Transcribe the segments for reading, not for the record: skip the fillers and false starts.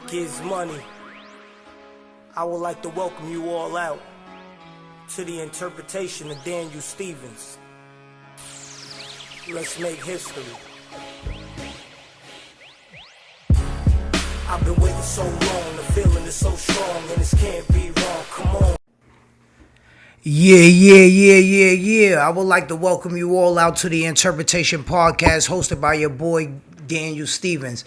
gives money. I would like to welcome you all out to the interpretation of Daniel Stevens. Let's make history. I've been waiting so long, the feeling is so strong, and this can't be wrong, come on. Yeah. I would like to welcome you all out to the Interpretation Podcast hosted by your boy Daniel Stevens.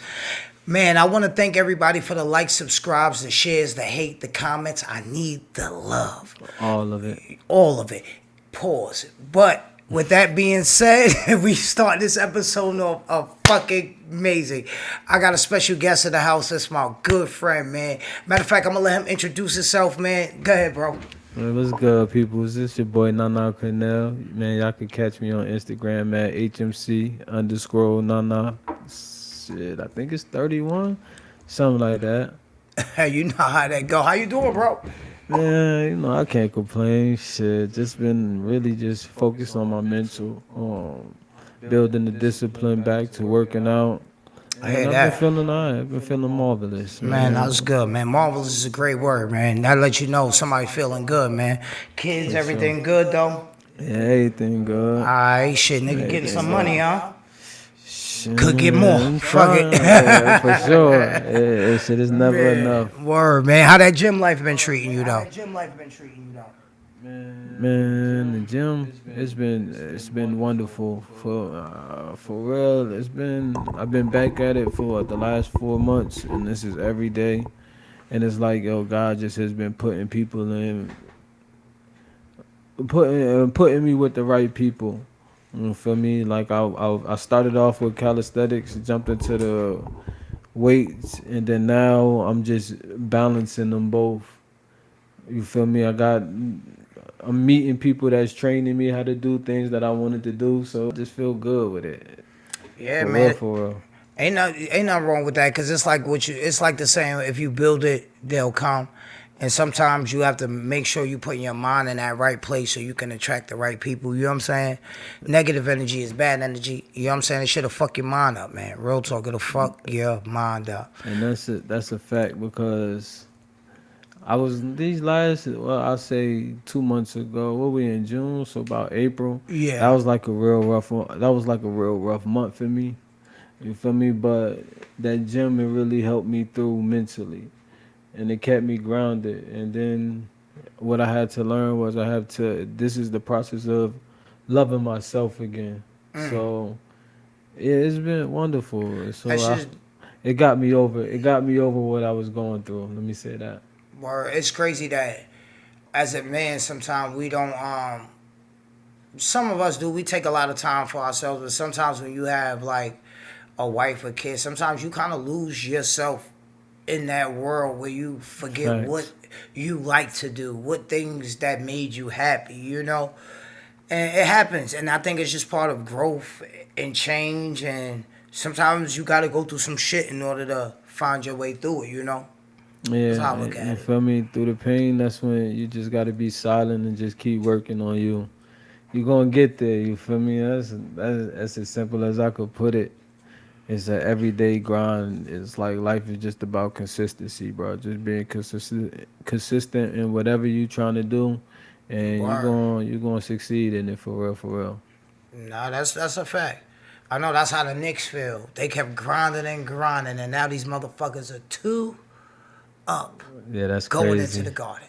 Man, I want to thank everybody for the likes, subscribes, the shares, the hate, the comments. I need the love. All of it. All of it. Pause. But with that being said, we start this episode of fucking amazing. I got a special guest in the house. That's my good friend, man. Matter of fact, I'm going to let him introduce himself, man. Go ahead, bro. What's good, people? This your boy Nana Cornell. Man, y'all can catch me on Instagram at HMC_Nana. Shit, I think it's 31, something like that. Hey, you know how that go. How you doing, bro? Man, I can't complain. Shit, just been really just focused on my mental, building the discipline back to working out. I hear I've that. been feeling all right. I've been feeling marvelous. Man, that was good, man. Marvelous is a great word, man. That lets you know somebody feeling good, man. Kids, everything good, though? Yeah, everything good. All right, shit, nigga getting some money, huh? Shit, Could get more. I'm Fuck trying, it. yeah, for sure. Yeah, shit is never enough. Word, man. How that gym life been treating you, though? Man, the gym, it's been wonderful for real. I've been back at it for the last 4 months, and this is every day, and it's like, yo, God just has been putting people in, putting me with the right people. You feel me? Like I started off with calisthenics, jumped into the weights, and then now I'm just balancing them both. You feel me? I'm meeting people that's training me how to do things that I wanted to do, so I just feel good with it. Yeah, For man. real, for real. Ain't nothing wrong with that, because it's like it's like the saying, if you build it, they'll come. And sometimes you have to make sure you put your mind in that right place so you can attract the right people. You know what I'm saying? Negative energy is bad energy. You know what I'm saying? It should have fucked your mind up, man. Real talk, it'll fuck your mind up. And that's a fact, because I was I'll say 2 months ago. What we in June, so about April. Yeah. That was like a real rough month for me. You feel me? But that gym, it really helped me through mentally, and it kept me grounded. And then what I had to learn was this is the process of loving myself again. So yeah, it's been wonderful. So it got me over what I was going through. Let me say that. Word. It's crazy that as a man, sometimes we don't, some of us do, we take a lot of time for ourselves, but sometimes when you have like a wife or kids, sometimes you kind of lose yourself in that world where you forget Thanks. What you like to do, what things that made you happy, you know? And it happens, and I think it's just part of growth and change, and sometimes you got to go through some shit in order to find your way through it, you know? Yeah, That's how I look at you it. feel me? Through the pain, that's when you just got to be silent and just keep working on you. You're going to get there, you feel me? That's as simple as I could put it. It's an everyday grind. It's like life is just about consistency, bro. Just being consistent in whatever you're trying to do, and you're going to succeed in it, for real. Nah, that's a fact. I know that's how the Knicks feel. They kept grinding, and now these motherfuckers are 2 up. Yeah, that's going crazy. into the garden.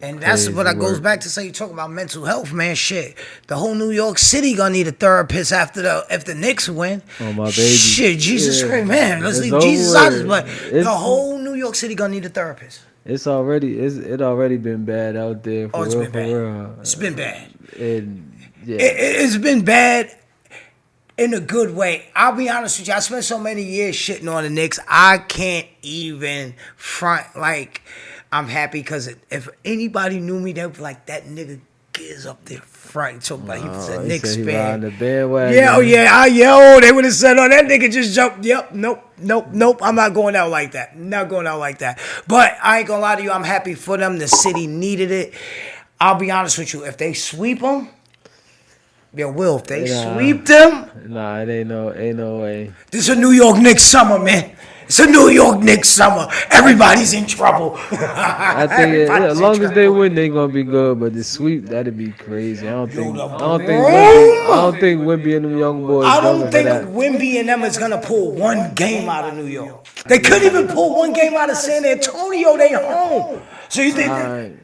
And that's what I goes back to say, you talk about mental health, man. Shit. The whole New York City gonna need a therapist if the Knicks win. Oh, my baby. Shit, Jesus Christ, man. Let's leave Jesus out of this, but the whole New York City gonna need a therapist. It already been bad out there. It's been bad. It's been bad. It's been bad in a good way. I'll be honest with you. I spent so many years shitting on the Knicks. I can't even front like I'm happy, because if anybody knew me, they'd be like, that nigga is up there front. So he was a Knicks fan. The bandwagon. Yeah, they would have said, oh, that nigga just jumped. Yep, nope. I'm not going out like that. But I ain't gonna lie to you. I'm happy for them. The city needed it. I'll be honest with you. If they sweep them, if they sweep them. Nah, it ain't no way. This is a New York Knicks summer, man. It's a New York Knicks summer. Everybody's in trouble. I think as long as they win, they gonna be good. But the sweep, that'd be crazy. I don't think Wimby and them young boys. I don't going think for that. Wimby and them is gonna pull one game out of New York. They couldn't even pull one game out of San Antonio. They home. So you think?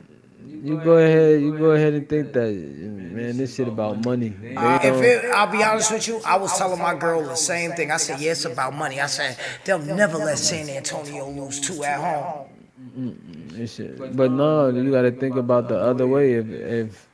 You go ahead and think that, man. This shit about money. I'll be honest with you, I was telling my girl the same thing. I said, yeah, it's about money. I said, they'll never let San Antonio lose 2 at home. But no, you got to think about the other way. If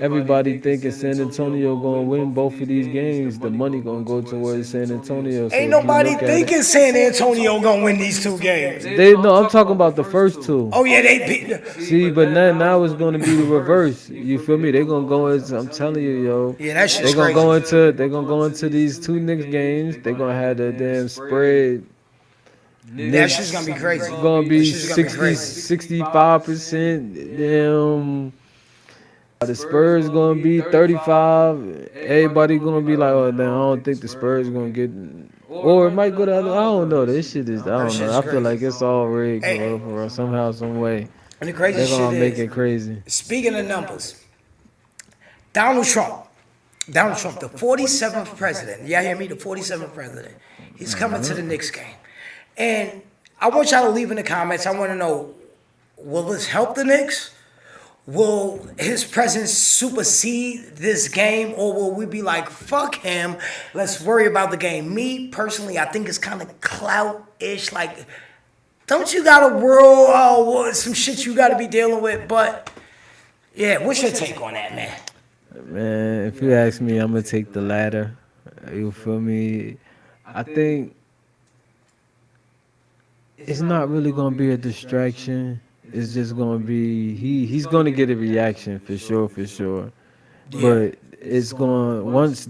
everybody thinking San Antonio gonna win both of these games, the money gonna go towards San Antonio. So ain't nobody thinking San Antonio gonna win these 2 games. I'm talking about the first 2. Oh yeah, they beat. See, but now it's gonna be the reverse. You feel me? They gonna go into. I'm telling you, yo. Yeah, that shit's They gonna crazy. go into these 2 Knicks games. They gonna have the damn spread. That shit's gonna be crazy. It's gonna be 65%. Damn. The Spurs gonna be 35. Everybody gonna be like, oh, damn, I don't think the Spurs gonna get, or it might go the other. I don't know. This shit is, I don't know. I feel like it's all rigged for somehow, some way. And the crazy They're shit gonna make is, it crazy. speaking of numbers, Donald Trump, the 47th president. Y'all hear me? The 47th president. He's coming to the Knicks game, and I want y'all to leave in the comments. I want to know, will this help the Knicks? Will his presence supersede this game, or will we be like, fuck him, let's worry about the game? Me, personally, I think it's kind of clout-ish. Like, don't you got a world, some shit you got to be dealing with? But, yeah, what's your take on that, man? Man, if you ask me, I'm gonna take the latter. You feel me? I think it's not really gonna be a distraction. It's just gonna be he's gonna get a reaction for sure. But it's going once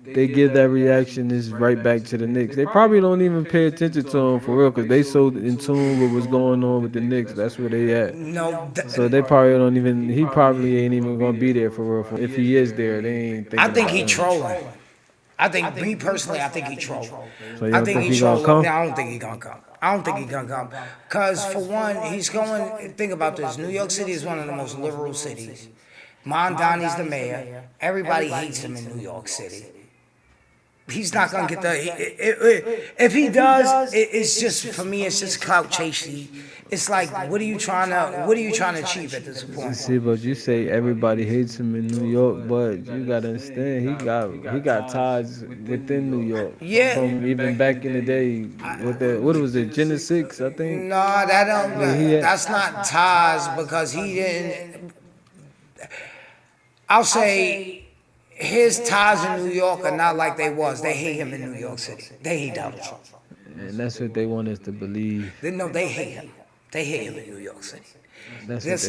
they give that reaction, it's right back to the Knicks. They probably don't even pay attention to him for real, because they so in tune with what's going on with the Knicks. That's where they at. So they probably don't even. He probably ain't even gonna be there for real. If he is there, they ain't. I think he trolling. I think me personally, I think he trolling. So you I don't think he he gonna trolling. come? I don't think he gonna come. Cause for one, he's going. Think about this. New York City is one of the most liberal cities. Mondani's the mayor. Everybody hates him in New York City. He's not gonna get the. If he does, it's just for me. It's just clout chasing. It's like, what are you trying to achieve at this point? See, but you say everybody hates him in New York, but you gotta understand he got ties within New York. Yeah. From even back in the day with the what was it, Genesis, I think. No, that don't. That's not ties, because he didn't. I'll say his ties in New York are not like they was. They hate him in New York City. They hate Donald Trump. And that's what they want us to believe. They hate him. They hate him in New York City. That's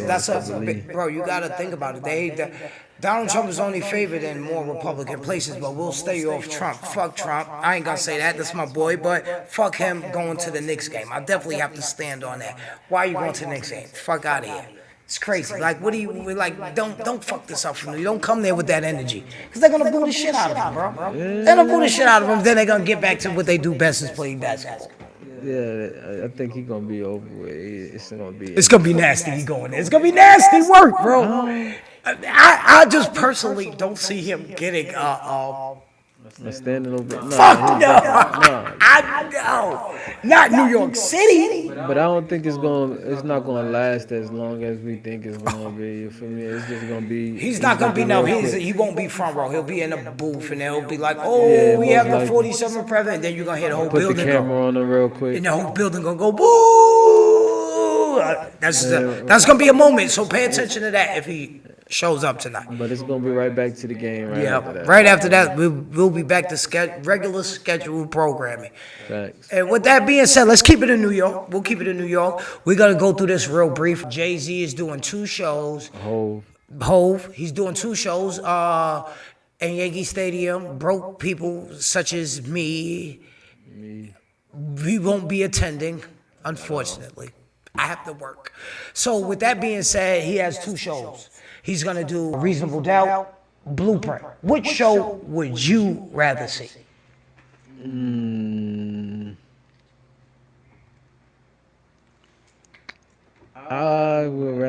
Bro, you got to think about it. Donald Trump is only favored in more Republican places, but we'll stay off Trump. Fuck Trump. I ain't gonna say that. That's my boy. But fuck him going to the Knicks game. I definitely have to stand on that. Why are you going to the Knicks game? Fuck out of here. It's crazy. Like, what do you like? Don't fuck this up for me. Don't come there with that energy, because they're gonna boo the shit out of him, bro. They're gonna boo the shit out of him. Then they're gonna get back to what they do best, is play basketball. Yeah, I think he's gonna be over with. It's gonna be nasty. He going there. It's gonna be nasty work, bro. I just personally don't see him getting standing over. Fuck no. I know. Not New York City. But I don't think it's not gonna last as long as we think it's gonna be. You feel me? It's just gonna be. He's not gonna be he won't be front row. He'll be in a booth, and they'll be like, oh, we have the 47th president. And then you're gonna hear the whole building. Put the camera on him real quick. And the whole building gonna go boo. That's gonna be a moment. So pay attention to that if he shows up tonight. But it's gonna be right back to the game. Right after that, we'll be back to regular scheduled programming. Thanks. And with that being said, let's keep it in New York. We'll keep it in New York. We're gonna go through this real brief. Jay-Z is doing 2 shows. Hove. He's doing 2 shows. In Yankee Stadium. Broke people such as me. We won't be attending, unfortunately. I have to work. So with that being said, he has 2 shows. He's gonna do Reasonable Doubt, Blueprint. Which show would you rather see?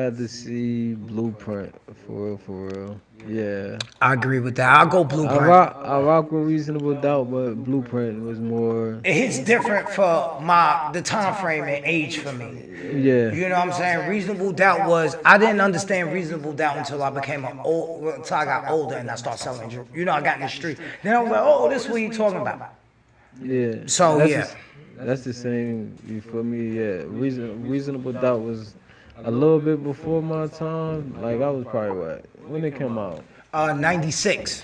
had to see Blueprint for real. Yeah. I agree with that. I'll go I Blueprint. rock I rock with Reasonable Doubt, but Blueprint was more. It hits different for the time frame and age for me. Yeah. You know what I'm saying? Reasonable Doubt was, I didn't understand Reasonable Doubt until I became until I got older and I started selling jewelry. You know, I got in the street. Then I was like, oh, this is what you talking about. Yeah. So, that's yeah. That's the same. You feel me? Yeah. Reasonable Doubt was a little bit before my time. Like I was probably what when it came out. 96.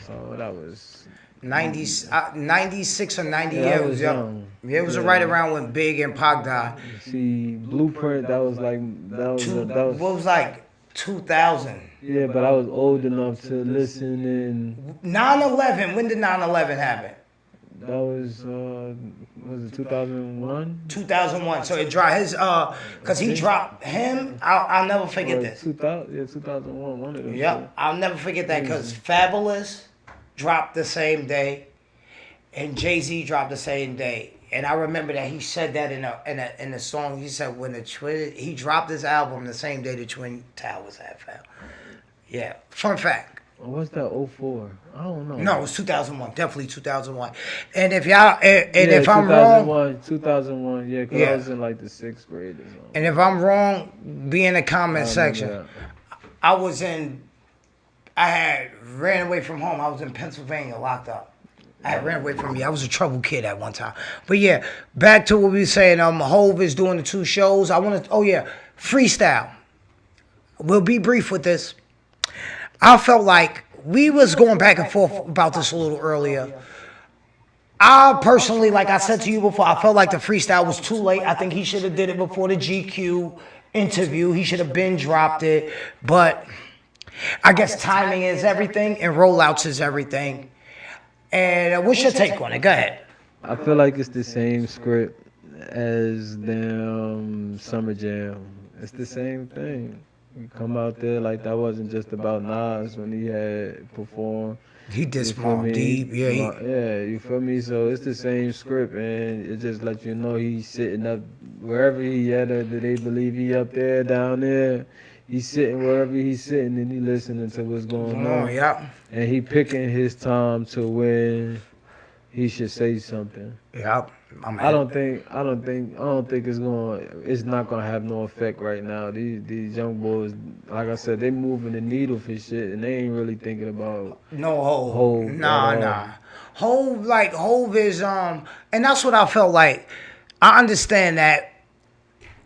So that was 96 or 90. Yeah, Yeah, I it was was young. young. Yeah, it was Yeah. right around when Big and Pac died. See Blueprint. That was like What was like 2000? Yeah, but I was old enough to listen, and 9/11. When did 9/11 happen? that was it 2001? 2001. So it dropped his cause he dropped him. I'll never forget this. 2000, yeah, 2001. One of them. Yep, I'll never forget that because Fabulous dropped the same day, and Jay-Z dropped the same day. And I remember that he said that in a song. He said when he dropped his album the same day the Twin Towers had fell. Yeah, fun fact. What's that? 04? I don't know. No, it was 2001. Definitely 2001. And if y'all, if I'm wrong, 2001. Yeah, because I was in like the 6th grade or something. and if I'm wrong, be in the comment section. That. I had ran away from home. I was in Pennsylvania, locked up. I had ran away from me. I was a troubled kid at one time. But yeah, back to what we were saying. Hove is doing the 2 shows. Freestyle. We'll be brief with this. I felt like we was going back and forth about this a little earlier. I personally, like I said to you before, I felt like the freestyle was too late. I think he should have did it before the GQ interview. He should have been dropped it. But I guess timing is everything and rollouts is everything. And what's your take on it? Go ahead. I feel like it's the same script as them Summer Jam. It's the same thing. You come out there like that wasn't just about Nas when he had performed. He did Small Deep, yeah. Yeah, you feel me? So it's the same script, and it just lets you know he's sitting up wherever he at, or do they believe he up there, down there? He's sitting wherever he's sitting, and he listening to what's going on. Yeah. And he picking his time to when he should say something. Yeah. I don't think it's not gonna have no effect right now. These young boys, like I said, they moving the needle for shit, and they ain't really thinking about no Hove. Hove Nah. Hove is and that's what I felt like. I understand that.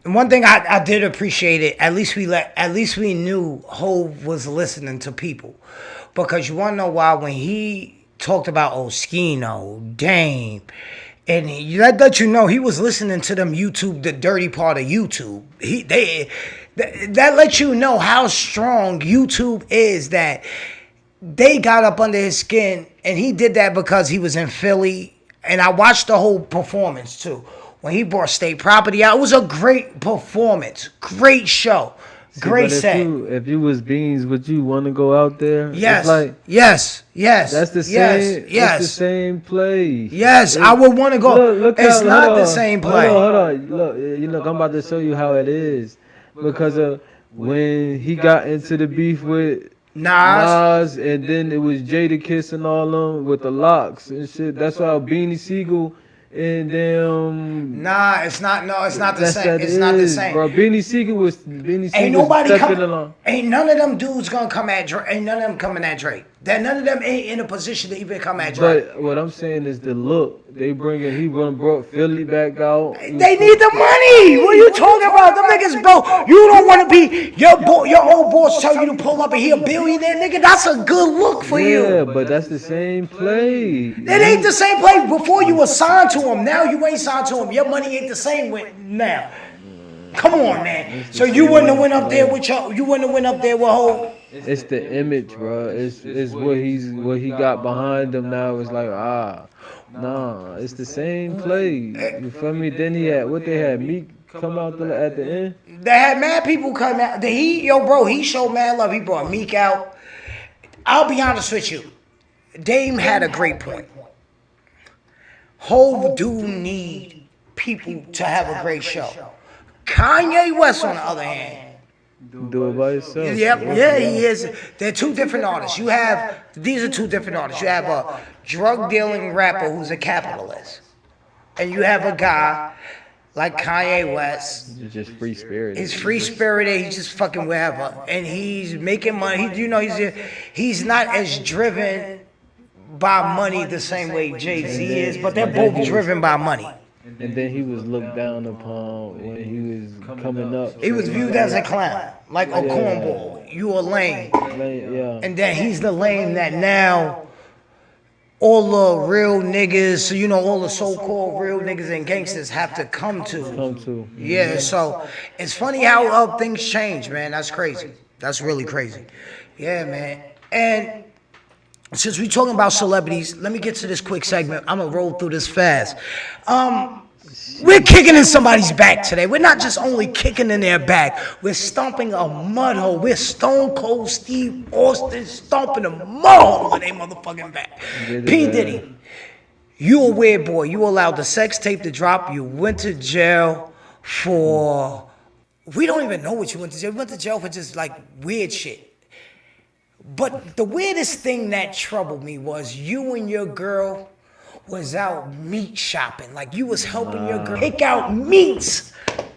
And one thing I did appreciate it. At least we knew Hove was listening to people, because you wanna know why when he talked about Oskino, Dame. And that let you know he was listening to them YouTube, the dirty part of YouTube. That lets you know how strong YouTube is, that they got up under his skin, and he did that because he was in Philly. And I watched the whole performance too. When he brought State Property out, it was a great performance, great show. Great set. If you was Beans, would you want to go out there? Yes. Yes. That's the same. Yes. It's the same play. Yes, I would want to go. It's not the same play. Hold on. Look, I'm about to show you how it is. Because of when he got into the beef with Nas, and then it was Jadakiss and all them with the locks and shit. That's why Beanie Siegel. And then it's not. No, it's not the same. It's not the same. Bro, Beanie Siegel ain't nobody along. Ain't none of them dudes gonna come at Drake. Ain't none of them coming at Drake. None of them ain't in a position to even come at Drake. But what I'm saying is the look they bringing. He brought Philly back out. They need the money. What are you talking about? Them niggas, bro. You don't want to be your old boss tell you to pull up and he a billionaire, nigga. That's a good look for you. Yeah, but that's the same play. It ain't the same play. Before you were signed to him. Now you ain't signed to him. Your money ain't the same with now. Come on, man. So you wouldn't have went up there with Hov. It's the image, bro. It's what he got behind him now. It's like nah. It's the same play. You feel me? Then they had Meek come out at the end. They had mad people come out. He showed mad love. He brought Meek out. I'll be honest with you. Dame had a great point. Hov do need people to have a great show. Kanye West, on the other hand, Do it by yourself. Yep, yeah, he is. They're two different artists. These are two different artists. You have a drug dealing rapper who's a capitalist, and you have a guy like Kanye West. It's just free spirit. He's free spirited. He's just fucking wherever, and he's making money. He's not as driven by money the same way Jay-Z is, but they're both driven by money. And then he was looked down upon when he was coming up. He was viewed as a clown, like a cornball. You a lame. Yeah. And then he's the lame that now all the real niggas, all the so-called real niggas and gangsters have to come to. Yeah, so it's funny how things change, man. That's crazy. That's really crazy. Yeah, man. And since we're talking about celebrities, let me get to this quick segment. I'm going to roll through this fast. We're kicking in somebody's back today. We're not just only kicking in their back. We're stomping a mud hole. We're Stone Cold Steve Austin stomping a mud hole in their motherfucking back. P. Diddy, you a weird boy. You allowed the sex tape to drop. You went to jail for... We don't even know what you went to jail. You went to jail for just like weird shit. But the weirdest thing that troubled me was you and your girl was out meat shopping. Like you was helping your girl pick out meats.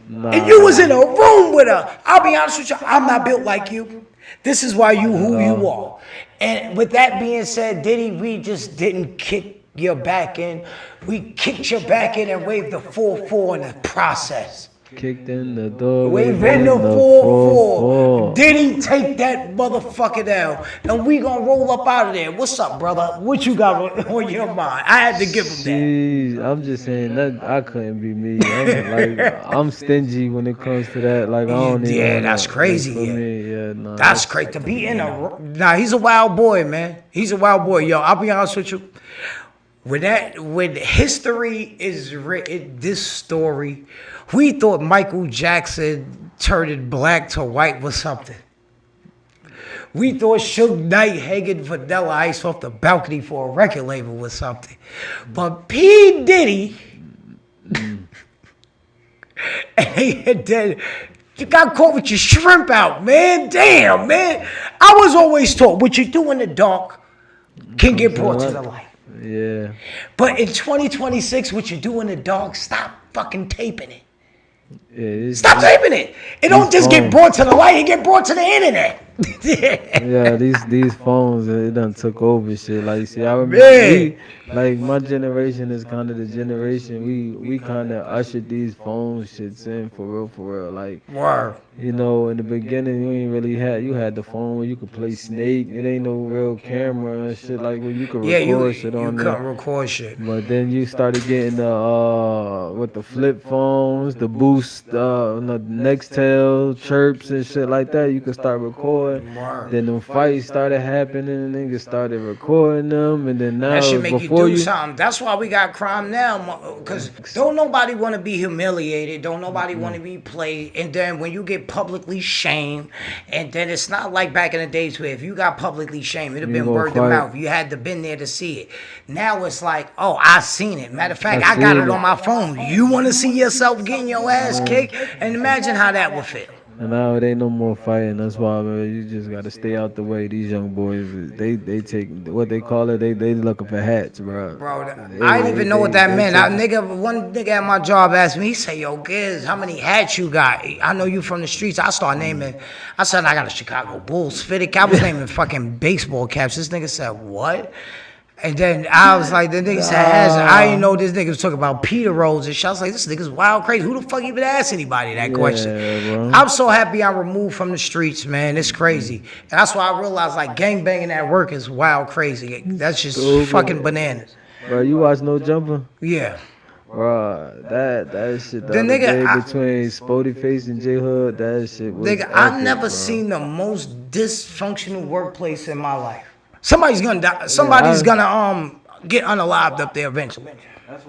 And you was in a room with her. I'll be honest with you, I'm not built like you. This is why you who you are. And with that being said, Diddy, we just didn't kick your back in. We kicked your back in and waved the 4-4 in the process. Kicked in the door. Waving the 4-4. Diddy take that motherfucker down. And we gonna roll up out of there. What's up, brother? What you got on your mind? I had to give him that. I'm just saying that I couldn't be me. I'm stingy when it comes to that. Like I don't even. Yeah, that's crazy. Nah, that's crazy. To be in a... Nah, he's a wild boy, man. He's a wild boy. Yo, I'll be honest with you. When history is written, this story... We thought Michael Jackson turned black to white was something. We thought Suge Knight hanging Vanilla Ice off the balcony for a record label was something. But P. Diddy, and then you got caught with your shrimp out, man. Damn, man. I was always taught what you do in the dark can get brought to the light. Yeah. But in 2026, what you do in the dark, stop fucking taping it. Stop taping it. It don't just get brought to the light, it get brought to the internet. Yeah, these phones, it done took over shit. Like, see, I remember, like, my generation is kind of the generation, we kind of ushered these phone shits in for real. Like, wow. In the beginning, you had the phone where you could play Snake. It ain't no real camera and shit like where you could record shit on there. You couldn't record shit. But then you started getting with the flip phones, the Boost, the Nextel, chirps and shit like that. You could start recording. Wow. Then them fights started happening and niggas started recording them. And then now that should make you do something. That's why we got crime now. Because don't nobody want to be humiliated. Don't nobody want to be played. And then when you get publicly shamed, and then it's not like back in the days where if you got publicly shamed, it'd have been word of mouth. You had to been there to see it. Now it's like, oh, I seen it. Matter of fact, I got it on my phone. You want to see yourself getting your ass kicked? And imagine how that would feel. And now it ain't no more fighting. That's why, man, you just gotta stay out the way. These young boys, they take what they call it. They looking for hats, bro. I didn't even know what that meant. One nigga at my job asked me. He said, "Yo, Giz, how many hats you got? I know you from the streets." I start naming. I said, "I got a Chicago Bulls fitted cap." I was naming fucking baseball caps. This nigga said, "What?" And then I was like, the nigga said, I didn't know this nigga was talking about Peter Rose and shit. I was like, this nigga's wild crazy. Who the fuck even asked anybody that question? Bro. I'm so happy I'm removed from the streets, man. It's crazy. And that's why I realized, like, gangbanging at work is wild crazy. That's just fucking bananas. Bro, you watch No Jumper? Yeah. Bro, that shit, the nigga, between Spody Face and J Hood, that shit was nigga, I've never seen the most dysfunctional workplace in my life. Somebody's gonna die. Somebody's gonna get unalived up there eventually.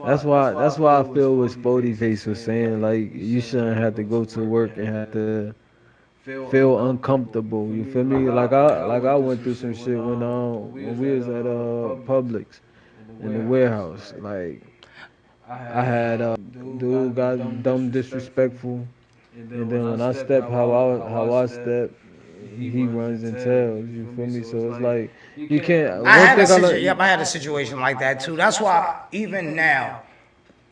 That's why I feel what Spody Face was saying. Like, you shouldn't have to go to work and have to feel uncomfortable. You feel me? Like I went through some shit when we was at Publix in the warehouse. Like, I had dude got dumb disrespectful And then when I step how I step, he runs and tells. You feel me? So it's like you can't. I One had a thing I situation. like. Yep, I had a situation like that too. That's why even now,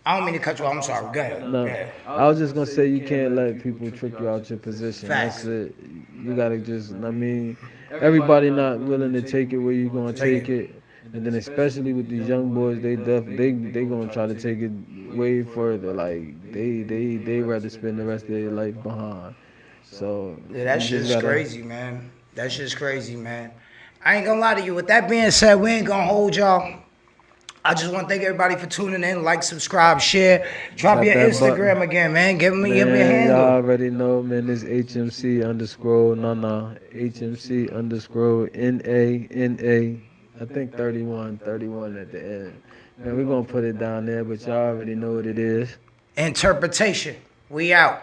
I don't mean to cut you off. I'm sorry. Go ahead. Go No, ahead. I was just gonna say you can't let people trick you out your position. Facts. That's it. You gotta just. I mean, everybody not willing to take it where you gonna take it, and then especially with these young boys, they gonna try to take it way further. Like they rather spend the rest of their life behind. So Yeah, that you just shit's gotta. crazy, man. That shit's crazy, man. I ain't gonna lie to you. With that being said, we ain't gonna hold y'all. I just want to thank everybody for tuning in. Like, subscribe, share. Drop Tap your that Instagram button. again, man. Give me your Man, y'all handle. already know, man. This HMC underscore HMC underscore NA. I think 31 at the end. Man, we're gonna put it down there, but y'all already know what it is. Interpretation. We out.